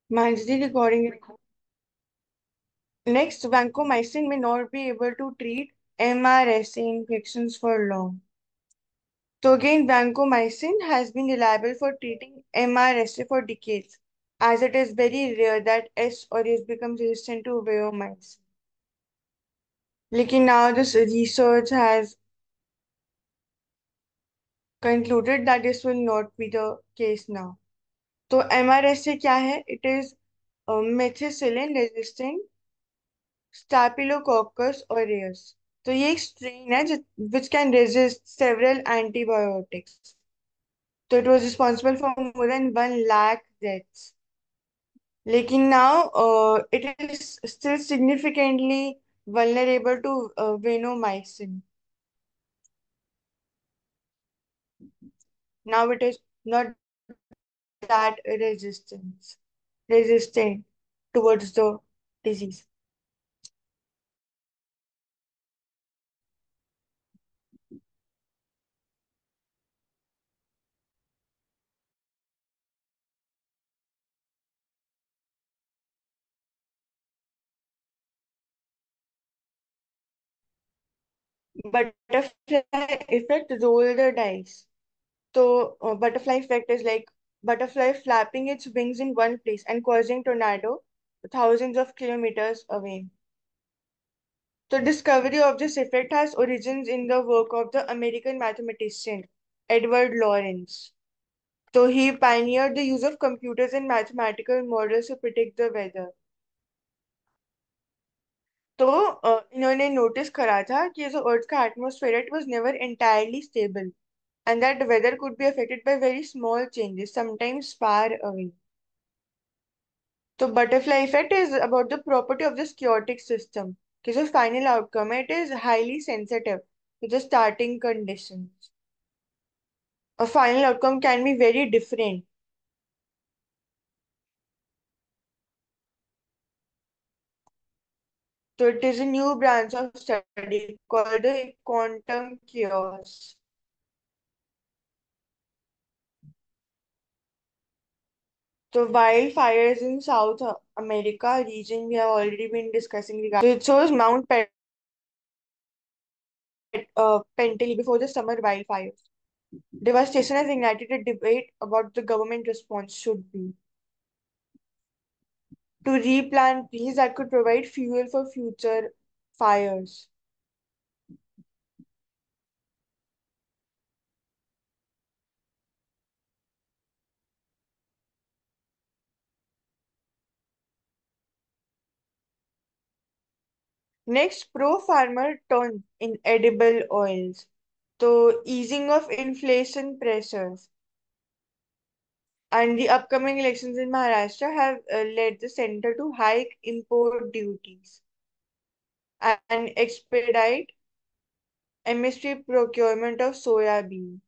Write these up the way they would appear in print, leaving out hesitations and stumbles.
Manjari recording. Next, vancomycin may not be able to treat MRSA infections for long. So again, vancomycin has been reliable for treating MRSA for decades, as it is very rare that S or S becomes resistant to vancomycin. लेकिन now this research has concluded that this will not be the case now. तो MRSA क्या है? It is methicillin resistant Staphylococcus aureus. तो ये एक strain है which can resist several antibiotics. So it was responsible for more than 1 lakh deaths. लेकिन now it is still significantly vulnerable to vancomycin. Now it is not that resistant towards the disease. Butterfly effect, roll the dice. So, butterfly effect is like butterfly flapping its wings in one place and causing tornado thousands of kilometers away. The discovery of this effect has origins in the work of the American mathematician Edward Lorenz. So, he pioneered the use of computers and mathematical models to predict the weather. तो इन्होंने notice करा था कि जो अर्थ का atmosphere है, it was never entirely stable and that the weather could be affected by very small changes, sometimes far away. So butterfly effect is about the property of this chaotic system. कि जो final outcome है, it is highly sensitive to the starting conditions. A final outcome can be very different. So it is a new branch of study called the quantum chaos. So wildfires in South America region we have already been discussing regarding. So it shows Penteli before the summer wildfires. Devastation has ignited a debate about the government response should be to replant trees that could provide fuel for future fires. Next, pro-farmer turn in edible oils. So easing of inflation pressures and the upcoming elections in Maharashtra have led the center to hike import duties and expedite MSP procurement of soya bean.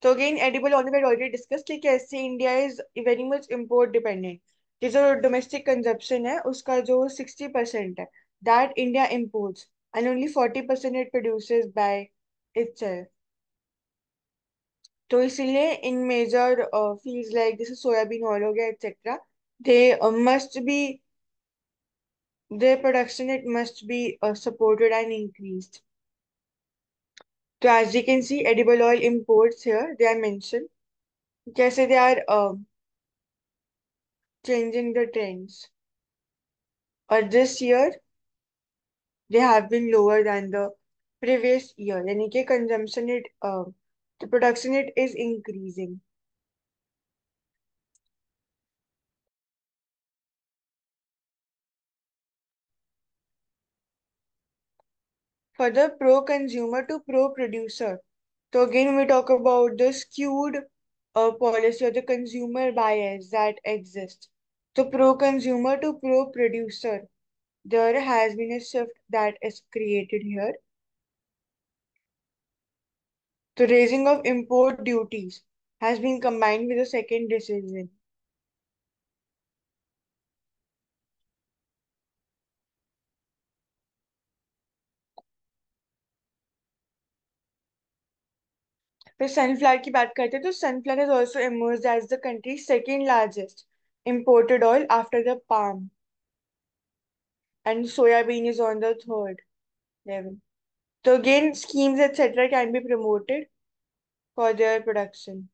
तो again edible oil में already discuss कि कैसे India is very much import dependent कि जो domestic consumption है उसका जो 60% है that India imports and only 40% it produces bye itself. तो इसीलिए इन मेजर फील्ड्स लाइक जैसे सोयाबीन ऑयल हो गया etcetera they must be their production it must be supported and increased. So as you can see edible oil imports here they are mentioned कैसे they are changing the trends. This year they have been lower than the previous year. यानी कि consumption it the production it is increasing. Further, pro consumer to pro producer. So again we talk about the skewed policy or the consumer bias that exists. So pro consumer to pro producer. There has been a shift that is created here. The raising of import duties has been combined with a second decision. फिर sunflower की बात करते हैं तो sunflower has also emerged as the country's second largest imported oil after the palm, and soybean is on the third level. So again, schemes etc. can be promoted for their production.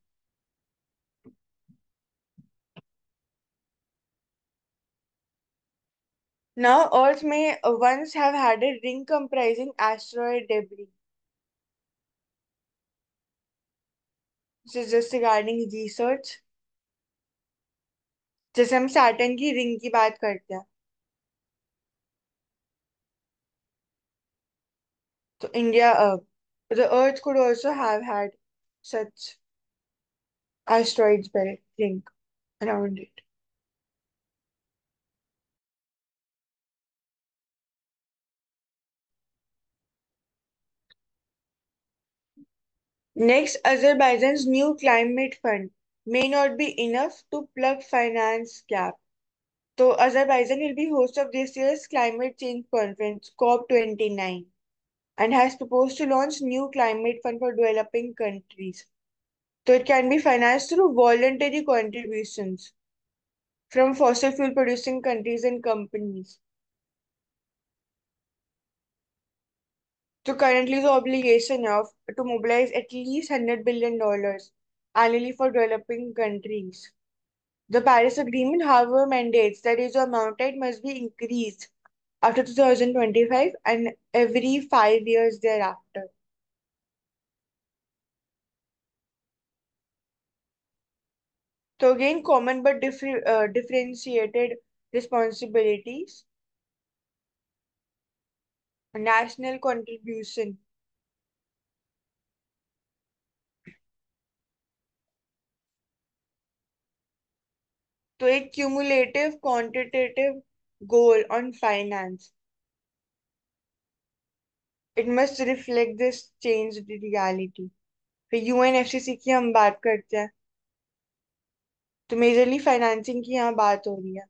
Now, Earth may once have had a ring comprising asteroid debris. This is just regarding research. जैसे हम Saturn की ring की बात करते हैं, तो India the Earth could also have had such asteroids belt ring around it. Next, Azerbaijan's new climate fund may not be enough to plug finance gap. So Azerbaijan will be host of this year's climate change conference COP29 and has proposed to launch new climate fund for developing countries. So it can be financed through voluntary contributions from fossil fuel producing countries and companies. So currently the obligation of to mobilize at least $100 billion annually for developing countries. The Paris Agreement, however, mandates that age of mountain must be increased after 2025 and every 5 years thereafter. So again, common but differentiated responsibilities, national contribution. तो एक cumulative quantitative goal on finance. It must reflect this changed reality. फिर UNFCCC की हम बात करते हैं, तो majorly financing की यहाँ बात हो रही है।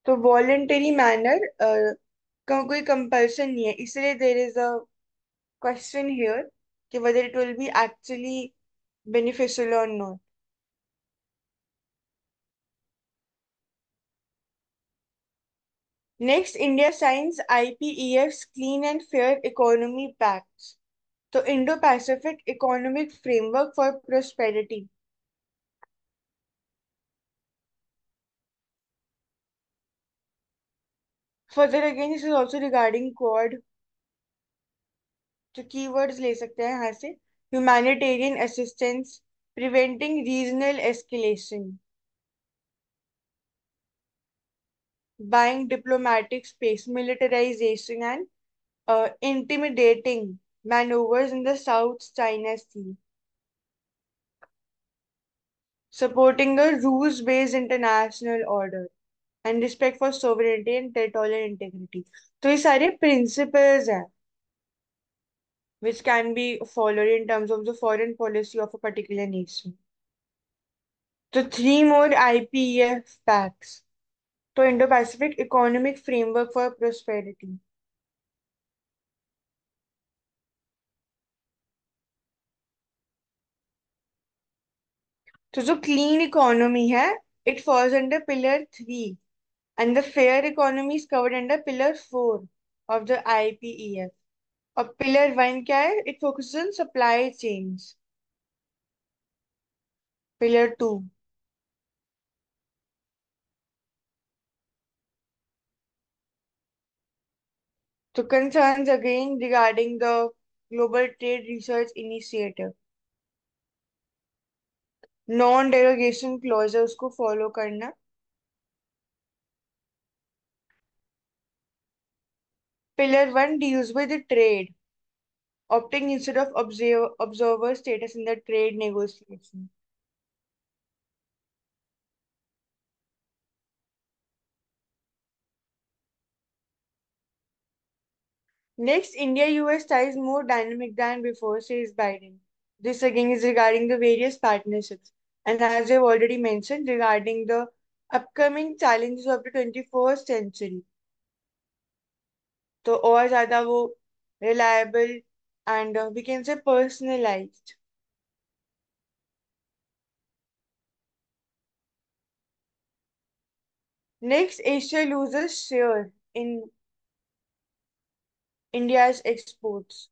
तो वॉलेंटरी मैनर का कोई कंपल्सन नहीं है, इसलिए there is a question here कि whether it will be actually beneficial or not. Next, India signs IPEF's Clean and Fair Economy Pacts. So Indo-Pacific Economic Framework for Prosperity. Further again, this is also regarding Quad. तो keywords ले सकते हैं यहाँ से, humanitarian assistance, preventing regional escalation, buying diplomatic space, militarisation and intimidating maneuvers in the South China Sea, supporting a rules-based international order and respect for sovereignty and territorial integrity. तो ये सारे principles हैं which can be followed in terms of the foreign policy of a particular nation. So three more IPEF packs. तो Indo Pacific economic framework for prosperity. तो जो clean economy है, it falls under pillar 3 and the fair economy is covered under pillar 4 of the IPEF. और pillar 1 क्या है? It focuses on supply chains. Pillar 2, तो concerns again regarding the global trade research initiative, non derogation clause है उसको follow करना। Pillar 1 deals with trade, opting instead of observer status in the trade negotiation. Next, India-US ties more dynamic than before, says Biden. This again is regarding the various partnerships. And as I've already mentioned, regarding the upcoming challenges of the 21st century. तो और ज्यादा वो reliable, and we can say personalized. Next, Asia loses share in India's exports.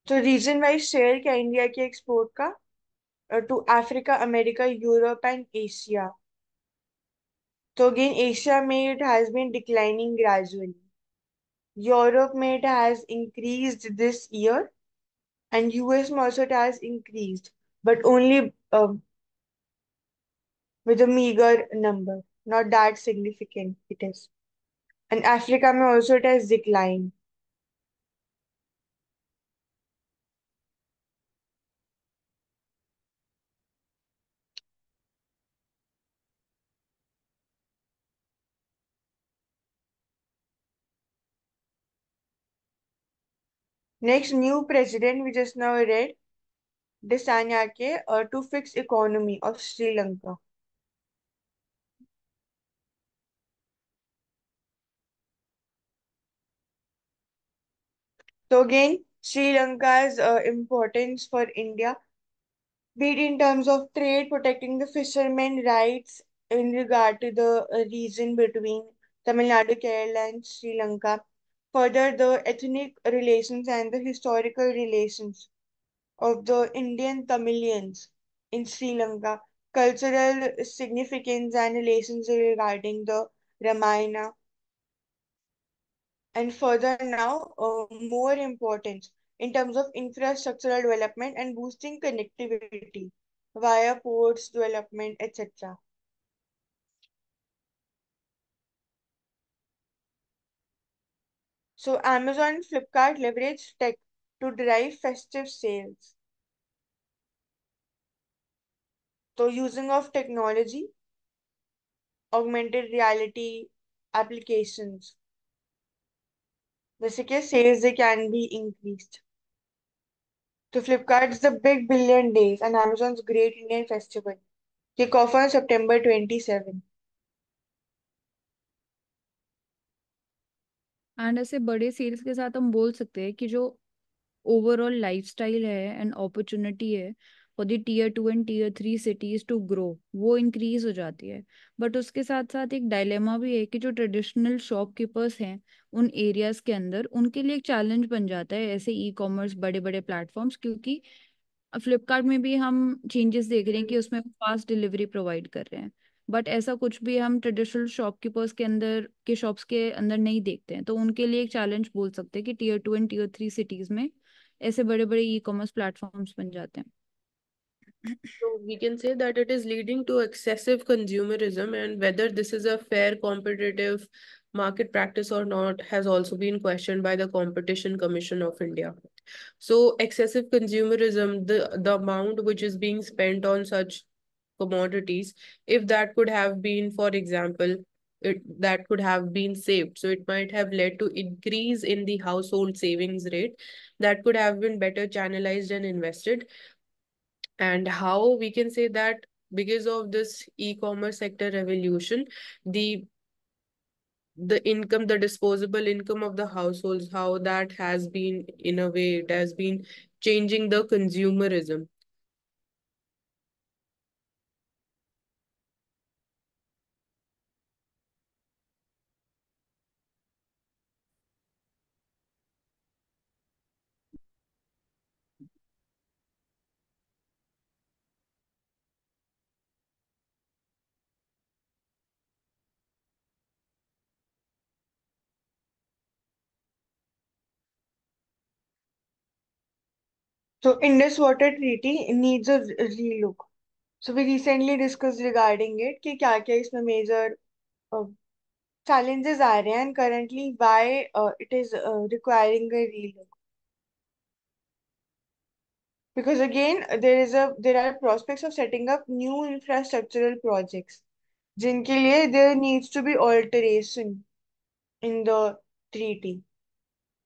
तो region wise share क्या India के export का to Africa America Europe and Asia. तो again Asia में it has been declining gradually. Europe में it has increased this year, and US में also it has increased, but only uh, with a meager number, not that significant it is. And Africa में also it has declined. Next, new president we just now read, Desanyake, to fix economy of Sri Lanka. So again, Sri Lanka's importance for India, be it in terms of trade, protecting the fishermen rights in regard to the region between Tamil Nadu, Kerala, and Sri Lanka. Further, the ethnic relations and the historical relations of the Indian Tamilians in Sri Lanka, cultural significance and relations regarding the Ramayana, and further now, more importance in terms of infrastructural development and boosting connectivity via ports development, etc. So Amazon and Flipkart leverage tech to drive festive sales. So using of technology, augmented reality applications, basically sales they can be increased. So Flipkart's the big billion days and Amazon's Great Indian Festival kick off on September 27. And ऐसे बड़े sales के साथ हम बोल सकते हैं कि जो ओवरऑल लाइफस्टाइल है एंड अपॉर्चुनिटी है for the tier 2 and tier 3 cities to grow, वो इंक्रीज हो जाती है. बट उसके साथ साथ एक डायलेमा भी है कि जो ट्रेडिशनल शॉपकीपर्स हैं उन एरियाज के अंदर, उनके लिए एक चैलेंज बन जाता है ऐसे ई कॉमर्स बड़े बड़े प्लेटफॉर्म्स, क्योंकि फ्लिपकार्ट में भी हम चेंजेस देख रहे हैं कि उसमें फास्ट डिलीवरी प्रोवाइड कर रहे हैं. बट ऐसा कुछ भी हम ट्रेडिशनल शॉपकीपर्स के अंदर के शॉप्स के अंदर नहीं देखते हैं, तो उनके लिए एक चैलेंज बोल सकते हैं कि टीयर 2 एंड टीयर 3 सिटीज में ऐसे बड़े बड़े ई कॉमर्स प्लेटफॉर्म्स बन जाते हैं. So we can say that it is leading to excessive consumerism, and whether this is a fair competitive market practice or not has also been questioned by the Competition Commission of India. So excessive consumerism, the amount which is being spent on such commodities, if that could have been, for example, that could have been saved, so it might have led to increase in the household savings rate that could have been better channelized and invested. And how we can say that because of this e-commerce sector revolution, the income, the disposable income of the households, how that has been, in a way, it has been changing the consumerism. So Indus Water Treaty needs a relook. So we recently discussed regarding it कि क्या क्या इसमें major challenges आ रहे हैं and currently why it is requiring a relook. Because again, there are prospects of setting up new infrastructural projects. जिनके लिए there needs to be alteration in the treaty.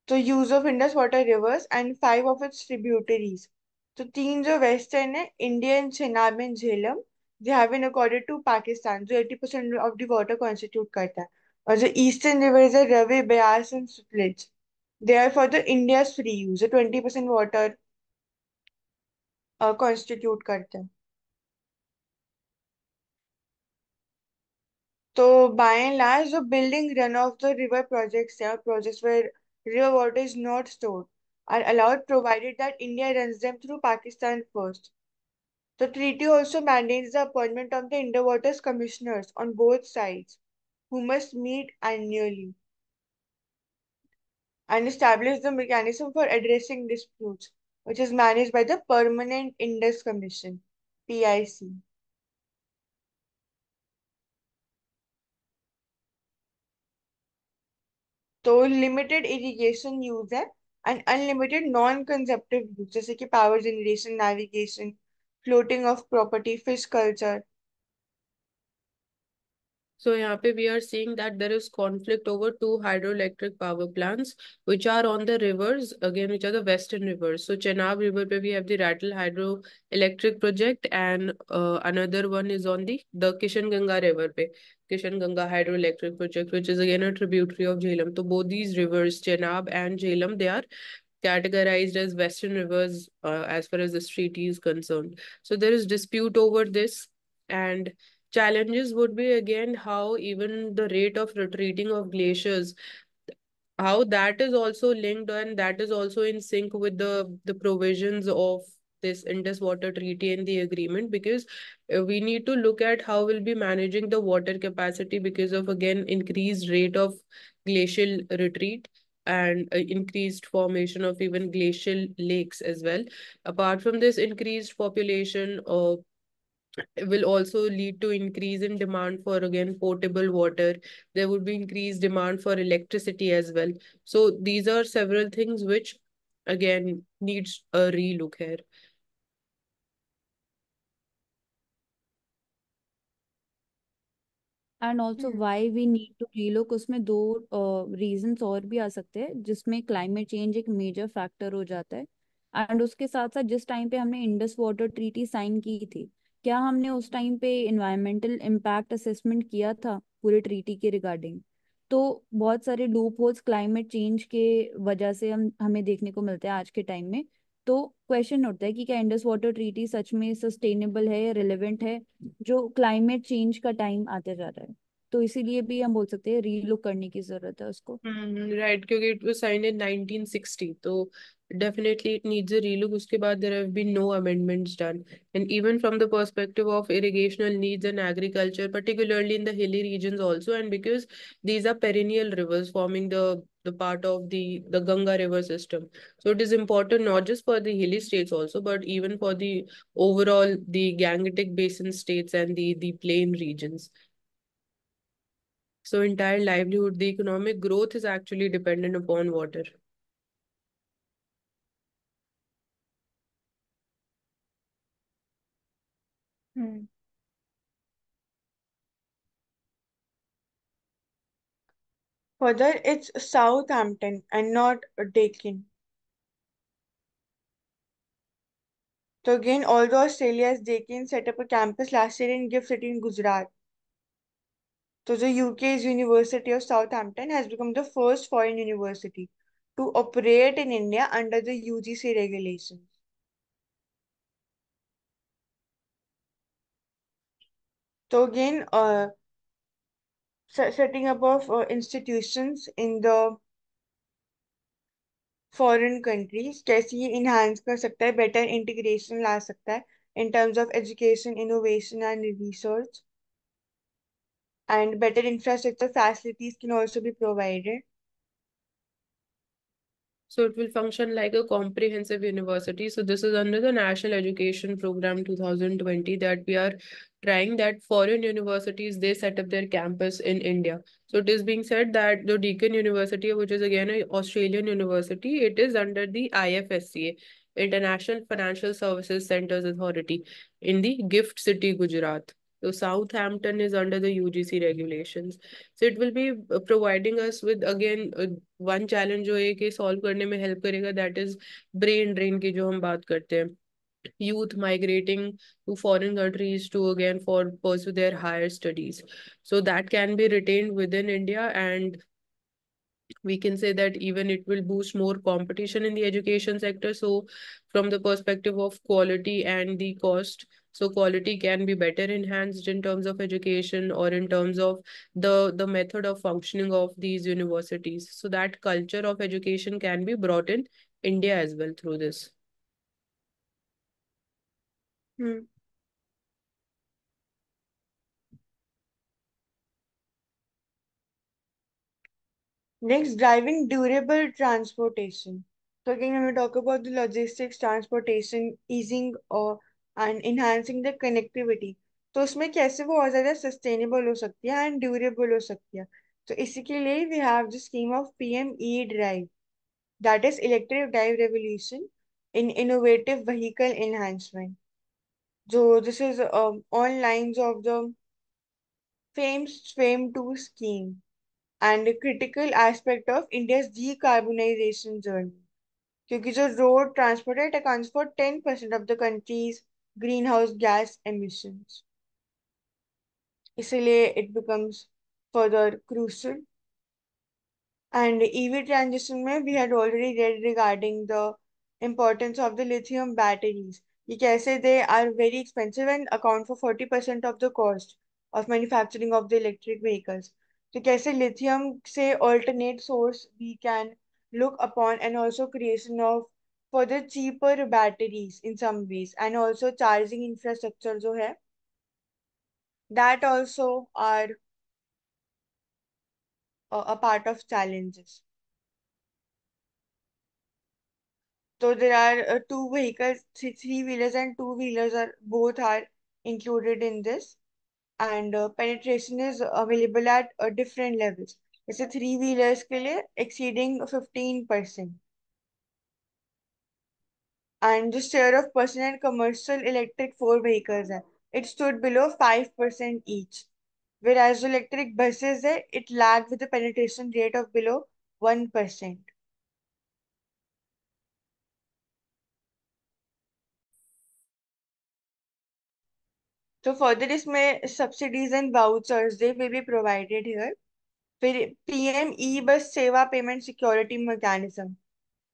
तो use of Indus water reverse and 5 of its tributaries. तो तीन जो western है, Indian, Chenab and Jhelum, they have been accorded to Pakistan, जो 80% of the water constitute करता है. और जो eastern rivers है Ravi, Beas and Sutlej, they are for the India's free use, जो 20% water constitute करते हैं. तो by and large जो building run of the river projects है, projects where river water is not stored are allowed provided that India runs them through Pakistan first. The treaty also mandates the appointment of the underwater commissioners on both sides, who must meet annually and establish the mechanism for addressing disputes, which is managed by the Permanent Indus Commission, PIC. तो limited irrigation use है and unlimited non कंजप्टिव use, जैसे कि power generation, navigation, floating of property, fish culture. So यहाँ पे we are seeing that there is conflict over two hydroelectric power plants which are on the rivers again, which are the western rivers. So Chenab River पे we have the Rattle hydroelectric project, and another one is on the Kishan Ganga River पे Kishan Ganga hydroelectric project, which is again a tributary of Jhelum. So both these rivers, Chenab and Jhelum, they are categorized as western rivers as far as this treaty is concerned. So there is dispute over this, and challenges would be again how even the rate of retreating of glaciers, how that is also linked and that is also in sync with the provisions of this Indus Water Treaty and the agreement, because we need to look at how we'll be managing the water capacity because of again increased rate of glacial retreat and increased formation of even glacial lakes as well. Apart from this increased population, will also lead to increase in demand for again potable water. There would be increased demand for electricity as well. So these are several things which again needs a relook here. And also why we need to relook, उसमें दो reasons और भी आ सकते हैं जिसमें climate change एक major factor हो जाता है. एंड उसके साथ साथ जिस टाइम पे हमने इंडस वाटर ट्रीटी साइन की थी, क्या हमने उस टाइम पे इन्वायरमेंटल इम्पैक्ट असेसमेंट किया था पूरे ट्रीटी के रिगार्डिंग? तो बहुत सारे लूप होल्स क्लाइमेट चेंज के वजह से हमें देखने को मिलते हैं आज के टाइम में. तो क्वेश्चन उठता है कि क्या इंडस वाटर ट्रीटी सच में सस्टेनेबल है या रिलेवेंट है जो क्लाइमेट चेंज का टाइम आते जा रहा है. तो इसीलिए भी हम बोल सकते हैं रीलुक करने की जरूरत है उसको. राइट, क्योंकि इट वाज साइंड इन 1960, तो definitely it needs a relook. उसके बाद there have been no amendments done, and even from the perspective of irrigational needs and agriculture, particularly in the hilly regions also, and because these are perennial rivers forming the part of the Ganga river system, so it is important not just for the hilly states also, but even for the overall the Gangetic Basin states and the plain regions. So entire livelihood, the economic growth is actually dependent upon water. Hmm. Further, it's Southampton and not Deccan. So again, although Australia's Deccan set up a campus last year in Gift City in Gujarat, so the UK's University of Southampton has become the first foreign university to operate in India under the UGC regulations. So again, setting up of institutions in the foreign countries कैसे ये enhance कर सकता है, better integration ला सकता है in terms of education, innovation and research, and better infrastructure facilities can also be provided. So it will function like a comprehensive university. So this is under the National Education Program 2020 that we are trying that foreign universities, they set up their campus in India. So it is being said that the Deakin University, which is again an Australian university, it is under the IFSCA, International Financial Services Centers Authority, in the Gift City, Gujarat. So Southampton is under the UGC regulations. So it will be providing us with again one challenge जो है कि solve करने में help करेगा, that is brain drain की जो हम बात करते हैं. youth migrating to foreign countries to again for pursue their higher studies. So that can be retained within India, and we can say that even it will boost more competition in the education sector. So from the perspective of quality and the cost, so quality can be better enhanced in terms of education or in terms of the method of functioning of these universities, so that culture of education can be brought in India as well through this. Hmm. Next, driving durable transportation. So again, when we talk about the logistics, transportation, easing and enhancing the connectivity, तो उसमें कैसे वो और ज़्यादा sustainable हो सकती है and durable हो सकती है. तो इसी के लिए we have the scheme of PM E-Drive, that is electric drive revolution in innovative vehicle enhancement. So this is on lines of the famed FAME 2 scheme and a critical aspect of India's decarbonization journey. क्योंकि जो road transport है, it accounts for 10% of the country's greenhouse gas emissions. इसलिए it becomes further crucial. And EV transition में we had already read regarding the importance of the lithium batteries. कि कैसे they are very expensive and account for 40% of the cost of manufacturing of the electric vehicles. तो कैसे lithium से alternate source we can look upon, and also creation of further cheaper batteries in some ways, and also charging infrastructure जो है that also are a part of challenges. So there are two vehicles, three-wheelers and two-wheelers are both are included in this, and penetration is available at different levels. जैसे three-wheelers के लिए exceeding 15%, and the share of personal and commercial electric four vehicles है, it stood below 5% each, whereas electric buses है, it lagged with a penetration rate of below 1%. So further इसमें subsidies and vouchers they will be provided here. फिर PM ई बस सेवा payment security mechanism,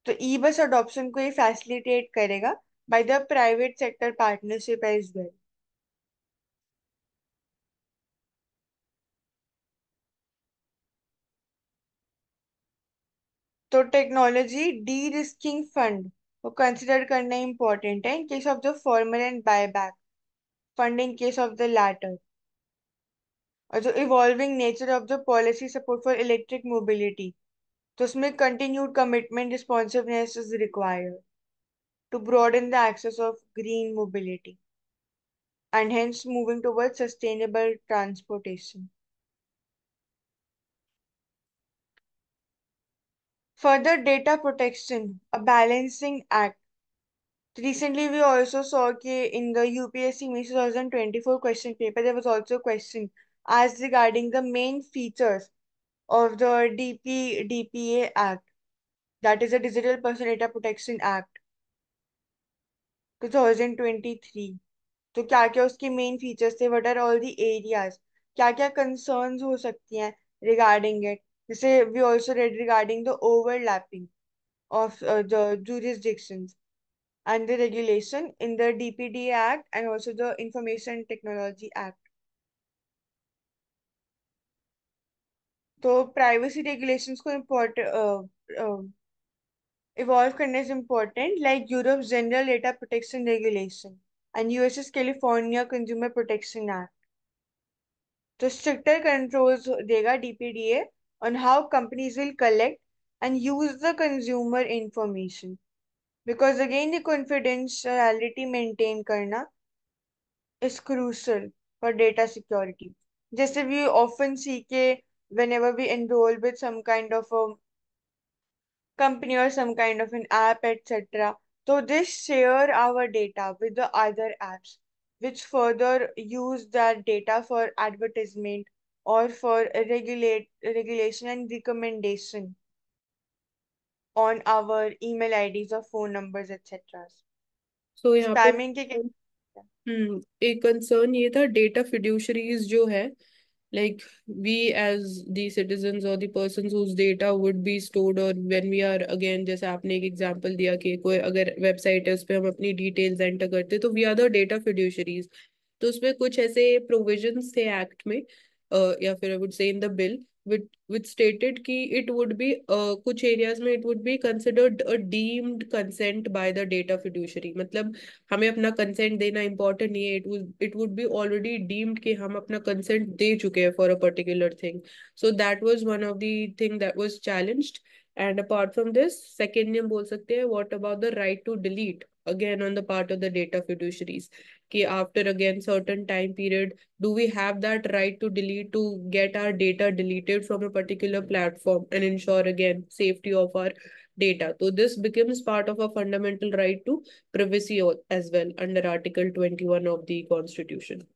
तो ई बस adoption को ये फैसिलिटेट करेगा by the private sector partnership as well. तो टेक्नोलॉजी डी रिस्किंग फंड को कंसिडर करना इंपॉर्टेंट है in case of the former and buyback fund in case of the latter. और जो evolving nature of the policy support for electric mobility, तो उसमें continued commitment responsiveness is required to broaden the access of green mobility and hence moving towards sustainable transportation. Further, data protection, a balancing act. Recently, we also saw that in the UPSC May 2024 question paper, there was also a question asked regarding the main features of the DPDPA Act, that is the Digital Personal Data Protection Act 2023. तो क्या क्या उसके main features थे, what are all the areas, क्या क्या concerns हो सकती हैं रिगार्डिंग इट. जैसे we also read regarding the overlapping of the jurisdictions and the regulation in the DPD Act and also the Information Technology Act. तो privacy regulations को evolve करने is important, like Europe's General Data Protection Regulation and US's California Consumer Protection Act. तो stricter controls देगा DPDA on how companies will collect and use the consumer information, because again the confidentiality maintain करना is crucial for data security. जैसे we often see के whenever we enroll with some kind of a company or some kind of an app, etc. So they share our data with the other apps, which further use that data for advertisement or for regulation and recommendation on our email IDs or phone numbers, etc. सो यहाँ पे spamming के एक concern ये था, data फिड्यूशरीज जो है, like we as the citizens or the persons whose data would be stored, or when we are again, जैसे आपने एक एग्जांपल दिया कि कोई अगर वेबसाइट है उस पे हम अपनी डिटेल्स एंटर करते तो वी आर द डेटा फिड्यूशरीज। तो उसमें कुछ ऐसे प्रोविजंस थे एक्ट में, या फिर I would say in the bill, which stated कि इट वुड बी, कुछ एरियाज में it would be considered a deemed consent by the data fiduciary. मतलब हमें अपना कंसेंट देना इंपॉर्टेंट नहीं है, it would be already deemed कि हम अपना कंसेंट दे चुके हैं for a particular thing. So that was one of the thing that was challenged. And apart from this, secondly हम बोल सकते हैं what about the right to delete, again on the part of the data fiduciaries, कि after again certain time period, do we have that right to delete, to get our data deleted from a particular platform and ensure again safety of our data. So this becomes part of a fundamental right to privacy as well under Article 21 of the Constitution.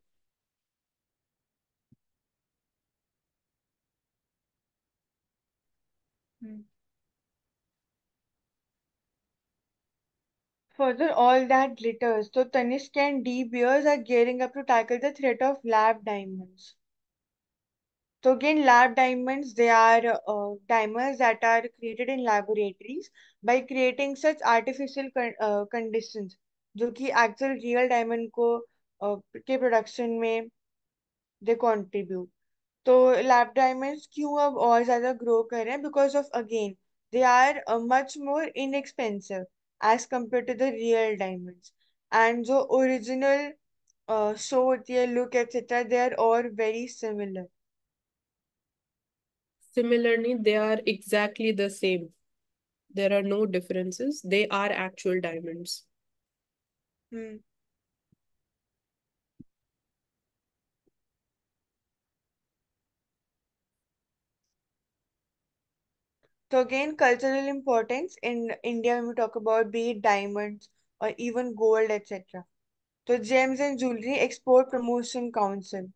Further, all that glitters. So Tanishq and De Beers are gearing up to tackle the threat of lab diamonds. So again, lab diamonds, they are diamonds that are created in laboratories by creating such artificial conditions जो कि actual real diamond को के production में they contribute. तो lab diamonds क्यों अब और ज्यादा ग्रो कर रहे हैं? Because of again they are much more inexpensive as compare to the real diamonds, and जो ओरिजिनल शो होती है, लुक एक्सेट्रा, दे आर और very similar. Similarly, they are exactly the same. There are no differences. They are actual diamonds. हम्म। तो again cultural importance in India, when we talk about be it diamonds or even gold etc. तो Gems and Jewelry Export Promotion Council,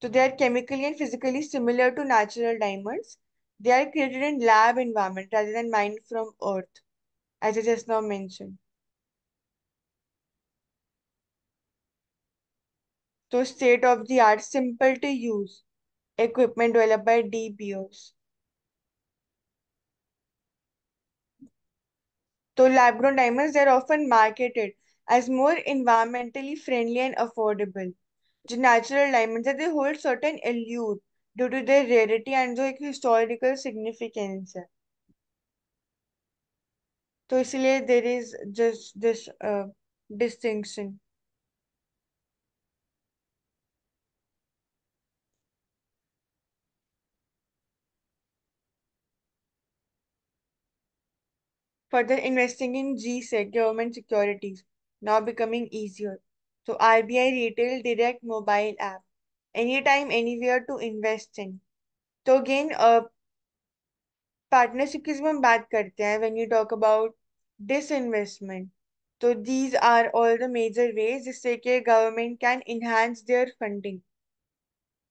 so they are chemically and physically similar to natural diamonds. They are created in lab environment rather than mined from earth, as I just now mentioned. So state of the art, simple to use equipment developed by De Beers. So lab grown diamonds, they are often marketed as more environmentally friendly and affordable. जो natural diamonds है, they hold certain allure due to their rarity and जो एक historical significance है. तो इसलिए there is just this distinction. Further, investing in GSEC, government securities, now becoming easier. So RBI Retail Direct mobile app, anytime, anywhere to invest in. तो again, partnership की जब हम बात करते हैं, when you talk about disinvestment, तो these are all the major ways जिससे कि government can enhance their funding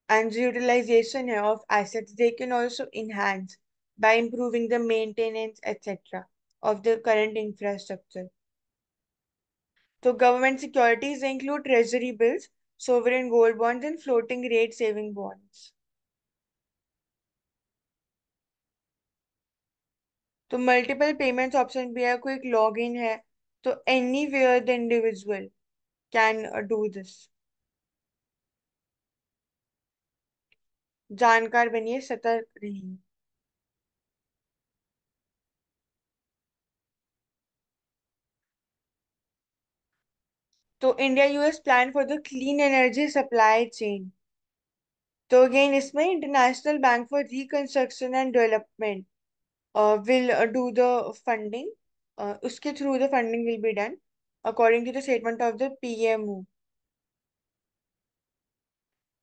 and the utilization of assets. They can also enhance by improving the maintenance etc. of the current infrastructure. So government securities include treasury bills, sovereign gold bonds, and floating rate saving bonds. तो multiple payments option भी है, कोई log in है, तो anywhere the individual can do this. जानकार बनिए, सतर्क रहिए। तो India US plan for the clean energy supply chain, तो अगेन इसमें international bank for reconstruction and development will do the funding. उसके through the funding will be done according to the statement of the PMO.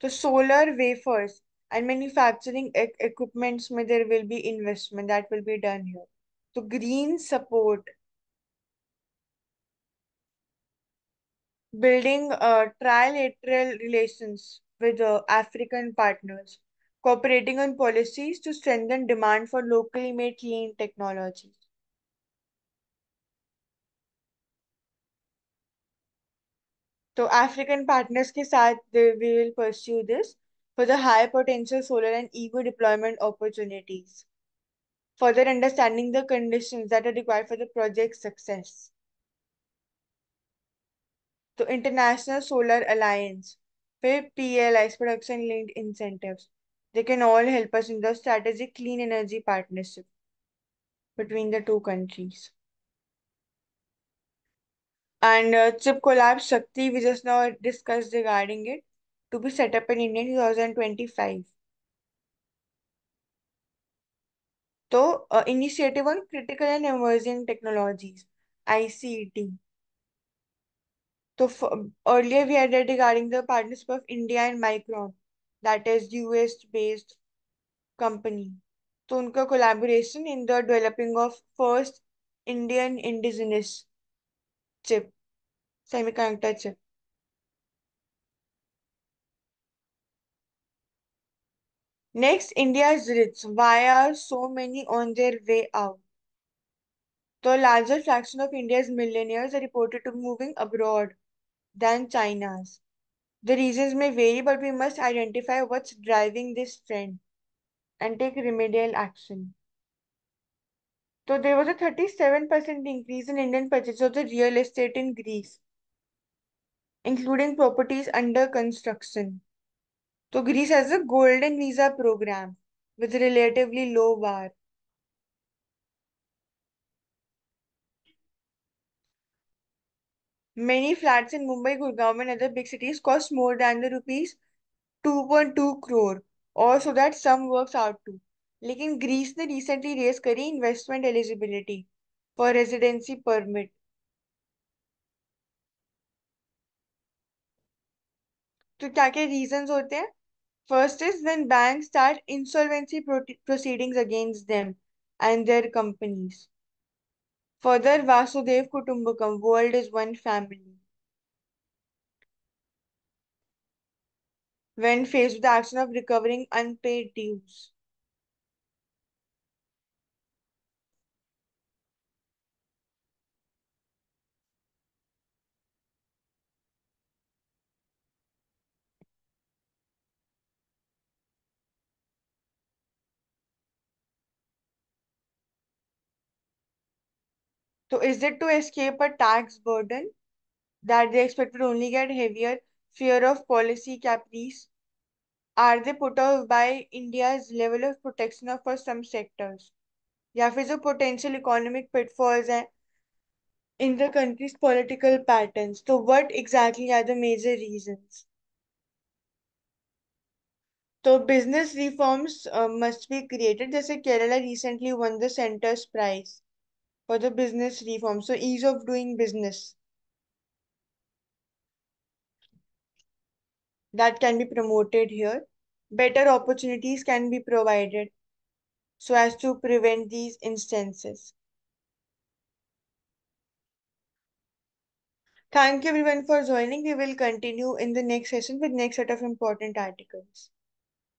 तो solar wafers and manufacturing equipments में there will be investment that will be done here. तो green support, building trilateral relations with African partners, cooperating on policies to strengthen demand for locally made clean technologies. तो African partners के साथ we will pursue this for the high potential solar and EV deployment opportunities, further understanding the conditions that are required for the project's success. तो international solar alliance, फिर PLIs, production linked incentives. They can all help us in the strategic clean energy partnership between the two countries. And chip collab Shakti, we just now discussed regarding it, to be set up in India in 2025. So, Initiative on Critical and Emerging Technologies, ICET. So, earlier we had read regarding the partnership of India and Micron, that is US-based company. So, उनका collaboration in the developing of first Indian indigenous chip, semiconductor chip. Next, India's rich. Why are so many on their way out? The larger fraction of India's millionaires are reported to be moving abroad than China's. The reasons may vary, but we must identify what's driving this trend and take remedial action. So there was a 37% increase in Indian purchase of the real estate in Greece, including properties under construction. So Greece has a golden visa program with relatively low bar. Many flats in Mumbai, Gurgaon, and other big cities cost more than the rupees 2.2 crore, or so that sum works out to. लेकिन Greece ने recently raise करी investment eligibility for residency permit. तो क्या क्या reasons होते हैं? First is when banks start insolvency proceedings against them and their companies. Further, Vasudev Kutumbakam, world is one family. When faced with the action of recovering unpaid dues. So is it to escape a tax burden that they expect will only get heavier, fear of policy caprice? Are they put off by India's level of protection of for some sectors? या फिर जो potential economic pitfalls हैं in the country's political patterns? So what exactly are the major reasons? So business reforms must be created. जैसे Kerala recently won the Center's Prize for the business reform. So ease of doing business that can be promoted here. Better opportunities can be provided so as to prevent these instances. Thank you everyone for joining. We will continue in the next session with next set of important articles.